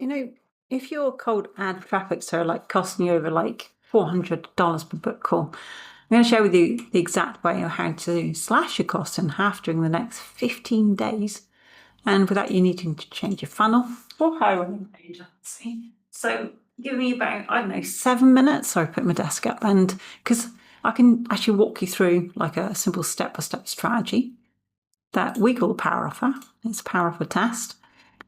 You know, if your cold ad traffics are like costing you over like $400 per book call, I'm going to share with you the exact way of how to slash your costs in half during the next 15 days and without you needing to change your funnel or hire an agency. So give me about, I don't know, 7 minutes. So I put my desk up and because I can actually walk you through like a simple step-by-step strategy that we call the power offer. It's a power offer test.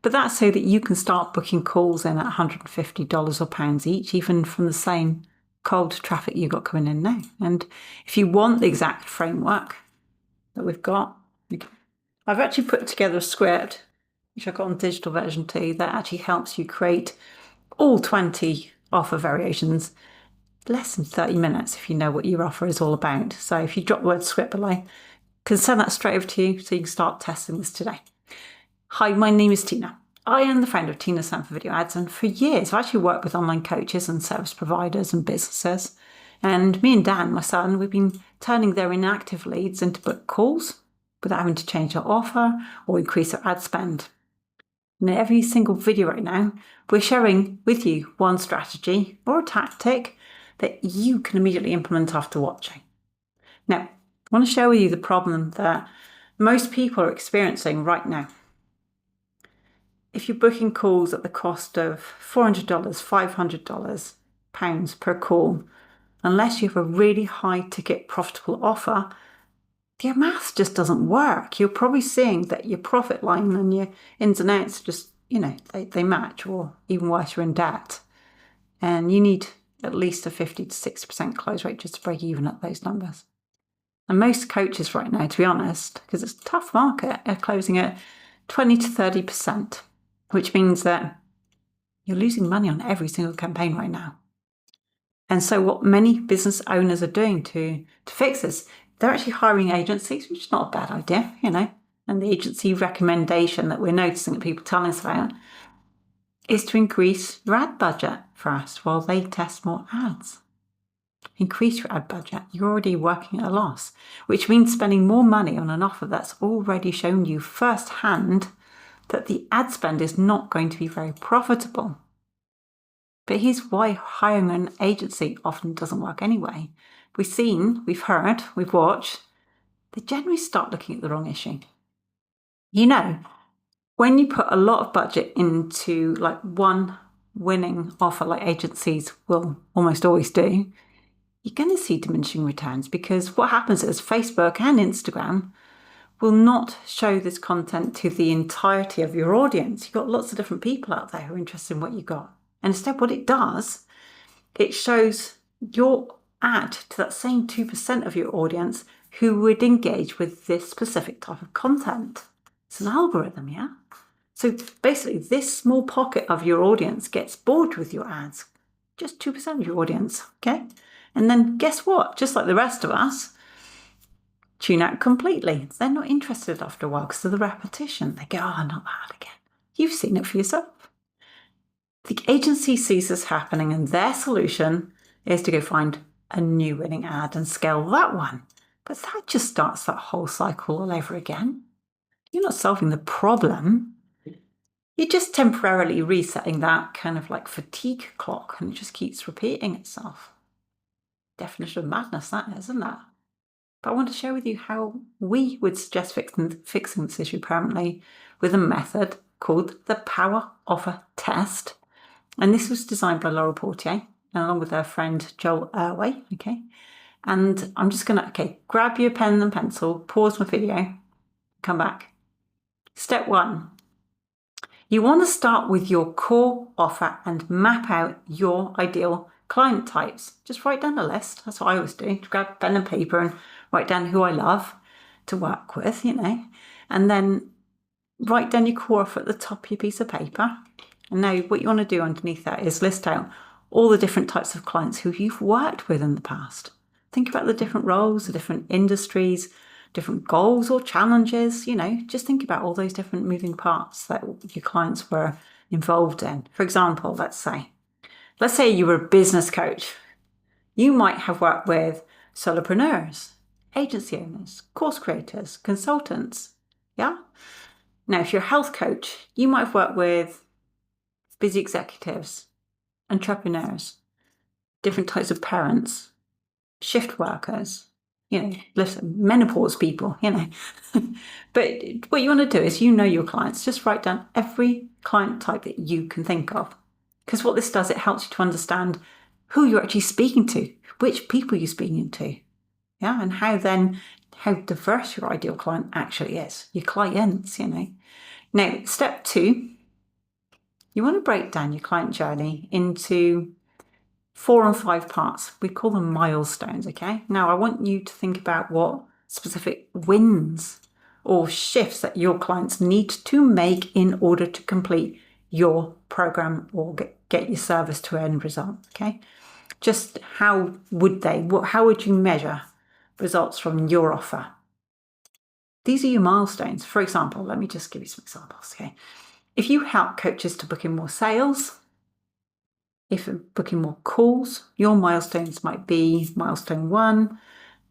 But that's so that you can start booking calls in at $150 or pounds each, even from the same cold traffic you got coming in now. And if you want the exact framework that we've got, I've actually put together a script, which I've got on digital version too, that actually helps you create all 20 offer variations, less than 30 minutes if you know what your offer is all about. So if you drop the word script below, I can send that straight over to you so you can start testing this today. Hi, my name is Tina. I am the founder of 𝗦𝗧𝗥𝗣𝗧 for Video Ads, and for years I've actually worked with online coaches and service providers and businesses. And me and Dan, my son, we've been turning their inactive leads into book calls without having to change their offer or increase their ad spend. In every single video right now, we're sharing with you one strategy or a tactic that you can immediately implement after watching. Now, I want to share with you the problem that most people are experiencing right now. If you're booking calls at the cost of $400, $500 pounds per call, unless you have a really high ticket profitable offer, your math just doesn't work. You're probably seeing that your profit line and your ins and outs just, they match, or even worse, you're in debt. And you need at least a 50 to 60% close rate just to break even at those numbers. And most coaches right now, to be honest, because it's a tough market, are closing at 20 to 30%. Which means that you're losing money on every single campaign right now. And so what many business owners are doing to fix this, they're actually hiring agencies, which is not a bad idea, And the agency recommendation that we're noticing that people telling us about is to increase your ad budget first while they test more ads. Increase your ad budget. You're already working at a loss, which means spending more money on an offer that's already shown you firsthand that the ad spend is not going to be very profitable. But here's why hiring an agency often doesn't work anyway. We've heard, we've watched, they generally start looking at the wrong issue. When you put a lot of budget into like one winning offer like agencies will almost always do, you're going to see diminishing returns, because what happens is Facebook and Instagram will not show this content to the entirety of your audience. You've got lots of different people out there who are interested in what you got. And instead what it does, it shows your ad to that same 2% of your audience who would engage with this specific type of content. It's an algorithm, yeah? So basically this small pocket of your audience gets bored with your ads. Just 2% of your audience, okay? And then guess what? Just like the rest of us, tune out completely. They're not interested after a while because of the repetition. They go, oh, not that again. You've seen it for yourself. The agency sees this happening and their solution is to go find a new winning ad and scale that one. But that just starts that whole cycle all over again. You're not solving the problem. You're just temporarily resetting that kind of like fatigue clock, and it just keeps repeating itself. Definition of madness, that is, isn't it? But I want to share with you how we would suggest fixing this issue permanently with a method called the Power Offer Test. And this was designed by 𝗦𝗖𝗥𝗣𝗧 along with her friend 𝗦𝗖𝗥𝗣𝗧, okay? And I'm just going to, grab your pen and pencil, pause my video, come back. Step 1. You want to start with your core offer and map out your ideal client types. Just write down a list. That's what I always do. Grab pen and paper and write down who I love to work with, and then write down your core offer at the top of your piece of paper. And now what you want to do underneath that is list out all the different types of clients who you've worked with in the past. Think about the different roles, the different industries, different goals or challenges, just think about all those different moving parts that your clients were involved in. For example, let's say you were a business coach. You might have worked with solopreneurs, agency owners, course creators, consultants, yeah? Now, if you're a health coach, you might have worked with busy executives, entrepreneurs, different types of parents, shift workers, listen, menopause people, But what you want to do is, your clients, just write down every client type that you can think of. Because what this does, it helps you to understand who you're actually speaking to, which people you're speaking to, and how diverse your ideal client actually is, your clients, Now, step 2, you want to break down your client journey into 4 and 5 parts. We call them milestones, okay? Now, I want you to think about what specific wins or shifts that your clients need to make in order to complete your program or get your service to an end result, okay? Just how would you measure results from your offer? These are your milestones. For example, let me just give you some examples, okay? If you help coaches to book in more sales, if booking more calls, your milestones might be milestone 1,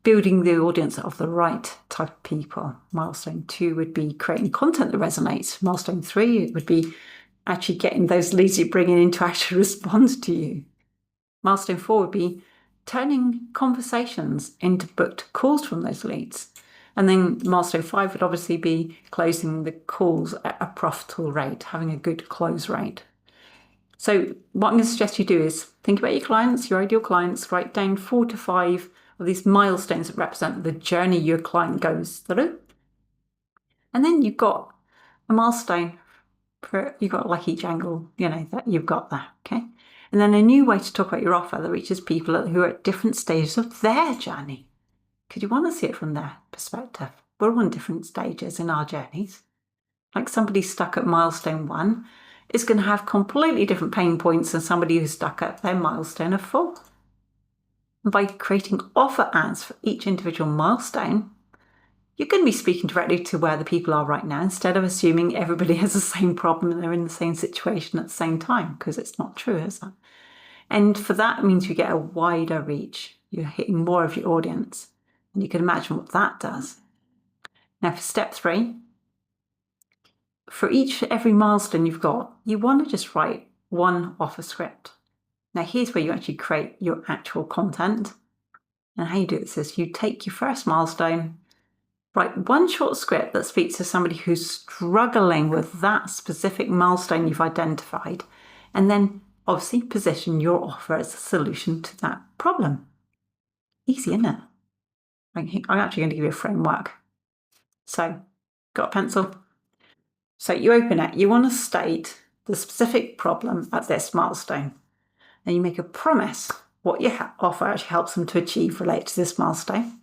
building the audience of the right type of people. Milestone 2 would be creating content that resonates. Milestone 3, it would be actually getting those leads you're bringing in to actually respond to you. Milestone 4 would be turning conversations into booked calls from those leads. And then milestone 5 would obviously be closing the calls at a profitable rate, having a good close rate. So what I'm going to suggest you do is think about your clients, your ideal clients, write down 4 to 5 of these milestones that represent the journey your client goes through. And then you've got a milestone you've got like each angle, that you've got there, okay? And then a new way to talk about your offer that reaches people who are at different stages of their journey. Because you want to see it from their perspective. We're on different stages in our journeys. Like somebody stuck at milestone 1 is going to have completely different pain points than somebody who's stuck at their milestone of 4. And by creating offer ads for each individual milestone, you're going to be speaking directly to where the people are right now, instead of assuming everybody has the same problem and they're in the same situation at the same time, because it's not true, is it? And for that, it means you get a wider reach. You're hitting more of your audience. And you can imagine what that does. Now, for step 3, for every milestone you've got, you want to just write one offer script. Now, here's where you actually create your actual content. And how you do this is you take your first milestone, write one short script that speaks to somebody who's struggling with that specific milestone you've identified, and then obviously position your offer as a solution to that problem. Easy, isn't it? I'm actually going to give you a framework. So, got a pencil? So you open it, you want to state the specific problem at this milestone. And you make a promise what your offer actually helps them to achieve related to this milestone.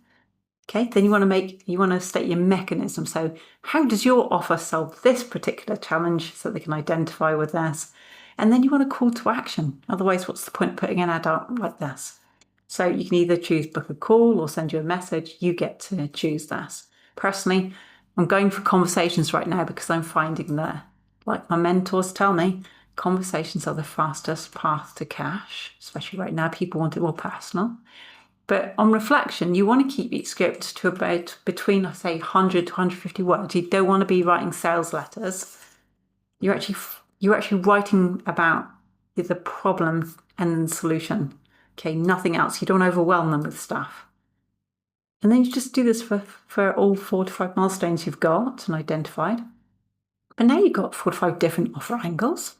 Okay, then you want to state your mechanism. So how does your offer solve this particular challenge so they can identify with this? And then you want a call to action. Otherwise, what's the point of putting an ad out like this? So you can either choose book a call or send you a message. You get to choose this. Personally, I'm going for conversations right now because I'm finding that, like my mentors tell me, conversations are the fastest path to cash, especially right now. People want it more personal. But on reflection, you want to keep each script to about between, say, 100 to 150 words. You don't want to be writing sales letters. You're actually writing about the problem and the solution. Okay, nothing else. You don't overwhelm them with stuff. And then you just do this for all 4 to 5 milestones you've got and identified. But now you've got 4 to 5 different offer angles.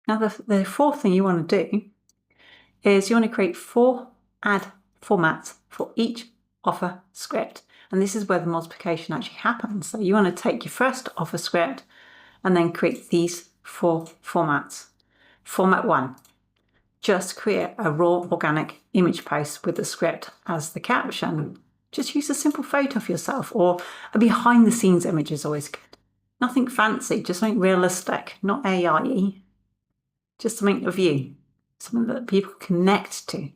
Now the fourth thing you want to do is you want to create 4 ad formats for each offer script. And this is where the multiplication actually happens. So you want to take your first offer script and then create these 4 formats. Format 1. Just create a raw organic image post with the script as the caption. Just use a simple photo of yourself, or a behind the scenes image is always good. Nothing fancy, just something realistic, not AI-y. Just something of you, something that people connect to.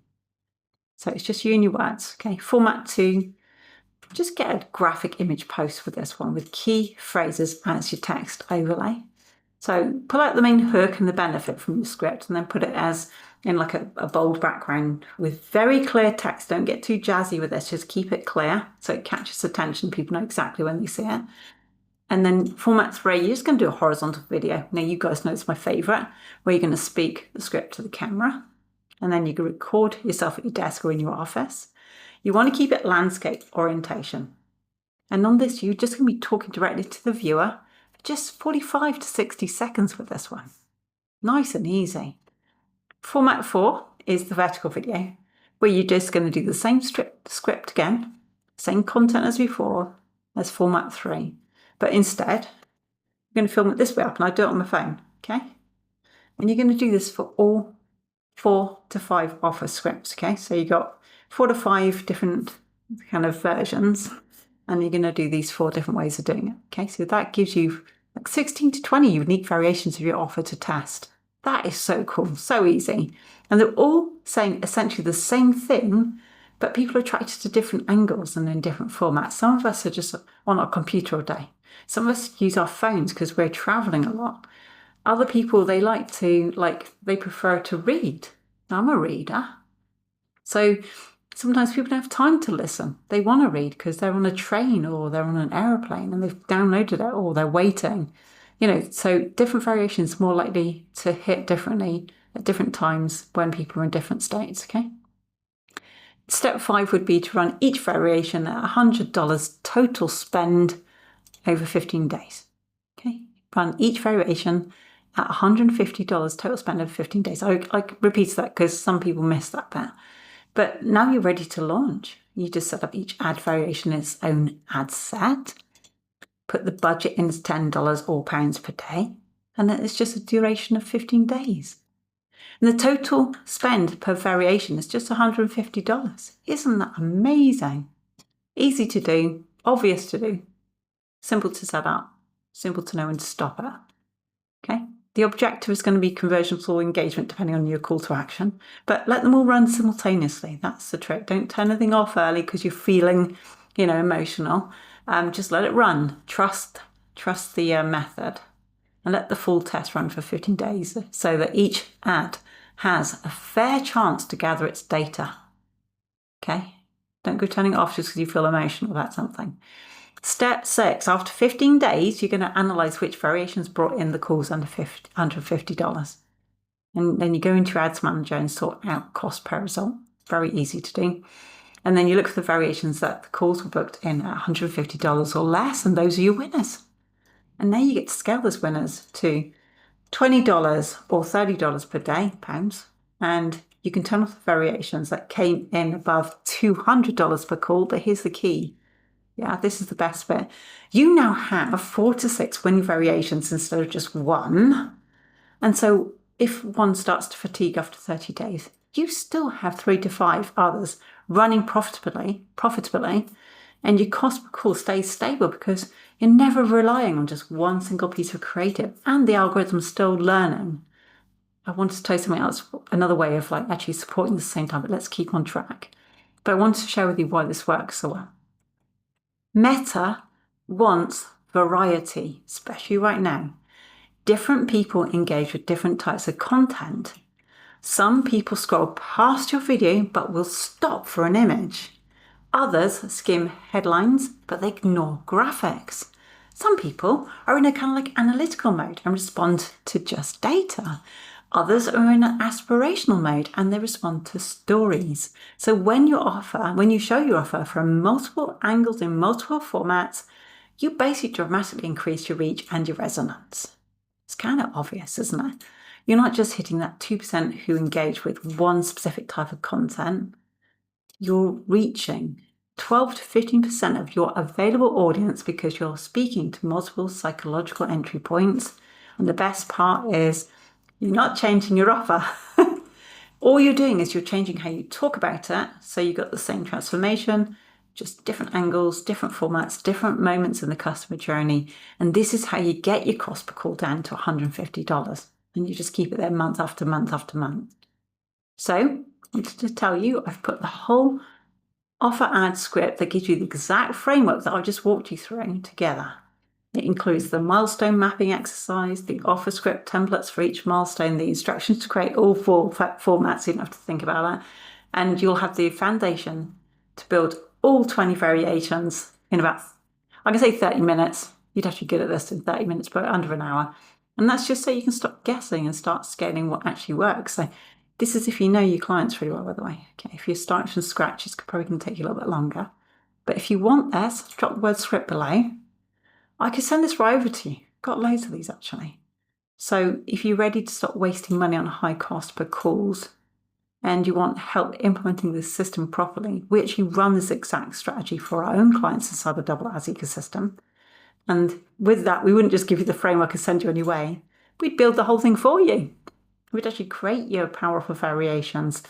So it's just you and your words. Okay, format 2, just get a graphic image post with this one with key phrases as your text overlay. So pull out the main hook and the benefit from your script and then put it as in like a bold background with very clear text. Don't get too jazzy with this, just keep it clear so it catches attention. People know exactly when they see it. And then format 3, you're just going to do a horizontal video. Now, you guys know it's my favorite, where you're going to speak the script to the camera, and then you can record yourself at your desk or in your office. You want to keep it landscape orientation. And on this, you're just going to be talking directly to the viewer for just 45 to 60 seconds with this one. Nice and easy. Format 4 is the vertical video, where you're just going to do the same script again, same content as before, as format 3. But instead, I'm going to film it this way up, and I do it on my phone, okay? And you're going to do this for all 4 to 5 offer scripts, okay? So you've got 4 to 5 different kind of versions, and you're going to do these 4 different ways of doing it, okay? So that gives you like 16 to 20 unique variations of your offer to test. That is so cool, so easy. And they're all saying essentially the same thing, but people are attracted to different angles and in different formats. Some of us are just on our computer all day. Some of us use our phones because we're traveling a lot. Other people, they prefer to read. I'm a reader. So sometimes people don't have time to listen. They want to read because they're on a train or they're on an aeroplane and they've downloaded it or they're waiting. So different variations more likely to hit differently at different times when people are in different states, okay? Step 5 would be to run each variation at $100 total spend over 15 days, okay? Run each variation at $150 total spend over 15 days. I repeat that because some people miss that bit. But now you're ready to launch. You just set up each ad variation in its own ad set, put the budget in as $10 or pounds per day, and then it's just a duration of 15 days. And the total spend per variation is just $150. Isn't that amazing? Easy to do, obvious to do, simple to set up, simple to know when to stop at. Okay? The objective is going to be conversions or engagement, depending on your call to action, but let them all run simultaneously. That's the trick. Don't turn anything off early because you're feeling, emotional. Just let it run. Trust the method, and let the full test run for 15 days so that each ad has a fair chance to gather its data. Okay? Don't go turning it off just because you feel emotional about something. Step 6, after 15 days, you're going to analyze which variations brought in the calls under $50. And then you go into your ads manager and sort out cost per result. Very easy to do. And then you look for the variations that the calls were booked in at $150 or less, and those are your winners. And now you get to scale those winners to $20 or $30 per day, pounds, and you can turn off the variations that came in above $200 per call. But here's the key. Yeah, this is the best bit. You now have 4 to 6 winning variations instead of just one. And so if one starts to fatigue after 30 days, you still have 3 to 5 others running profitably, and your cost per call stays stable because you're never relying on just one single piece of creative, and the algorithm's still learning. I wanted to tell you something else, another way of actually supporting at the same time, but let's keep on track. But I wanted to share with you why this works so well. Meta wants variety, especially right now. Different people engage with different types of content. Some people scroll past your video but will stop for an image. Others skim headlines but they ignore graphics. Some people are in a kind of analytical mode and respond to just data. Others are in an aspirational mode and they respond to stories. So when you show your offer from multiple angles in multiple formats, you basically dramatically increase your reach and your resonance. It's kind of obvious, isn't it? You're not just hitting that 2% who engage with one specific type of content. You're reaching 12 to 15% of your available audience because you're speaking to multiple psychological entry points. And the best part is you're not changing your offer. All you're doing is you're changing how you talk about it. So you've got the same transformation, just different angles, different formats, different moments in the customer journey. And this is how you get your cost per call down to $150. And you just keep it there month after month after month. So I wanted to tell you, I've put the whole offer ad script that gives you the exact framework that I just walked you through together. It includes the milestone mapping exercise, the offer script templates for each milestone, the instructions to create all 4 formats, so you don't have to think about that. And you'll have the foundation to build all 20 variations in about, I can say 30 minutes. you'd have to be good at this in 30 minutes, but under an hour. And that's just so you can stop guessing and start scaling what actually works. So this is if you know your clients really well, by the way. Okay, if you're starting from scratch, it's probably going to take you a little bit longer. But if you want this, drop the word script below. I could send this right over to you. Got loads of these actually. So if you're ready to stop wasting money on high cost per calls and you want help implementing this system properly, we actually run this exact strategy for our own clients inside the 𝗦𝗦𝗧 ecosystem. And with that, we wouldn't just give you the framework and send you any way. We'd build the whole thing for you. We'd actually create your powerful variations.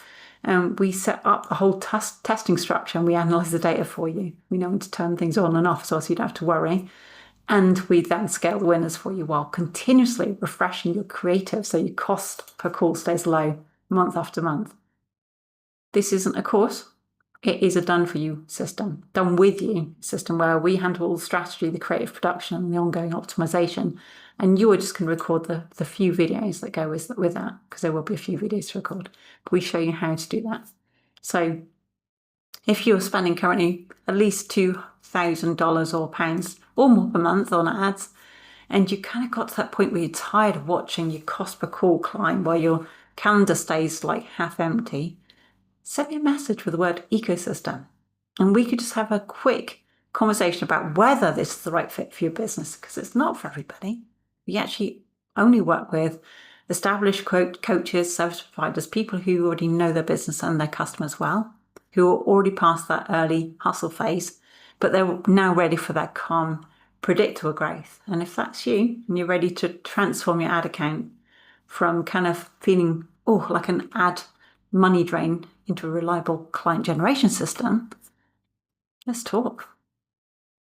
And we set up a whole testing structure and we analyze the data for you. We know when to turn things on and off so you don't have to worry. And we then scale the winners for you while continuously refreshing your creative so your cost per call stays low month after month. This isn't a course. It is a done-for-you system, done-with-you system where we handle all the strategy, the creative production, and the ongoing optimization. And you are just going to record the few videos that go with that, because there will be a few videos to record. But we show you how to do that. So if you're spending currently at least $2,000 or pounds or more per month on ads, and you kind of got to that point where you're tired of watching your cost per call climb while your calendar stays like half empty, send me a message with the word ecosystem. And we could just have a quick conversation about whether this is the right fit for your business, because it's not for everybody. We actually only work with established coaches, service providers, people who already know their business and their customers well, who are already past that early hustle phase, but they're now ready for that calm, predictable growth. And if that's you, and you're ready to transform your ad account from kind of feeling, like an ad money drain into a reliable client generation system, let's talk.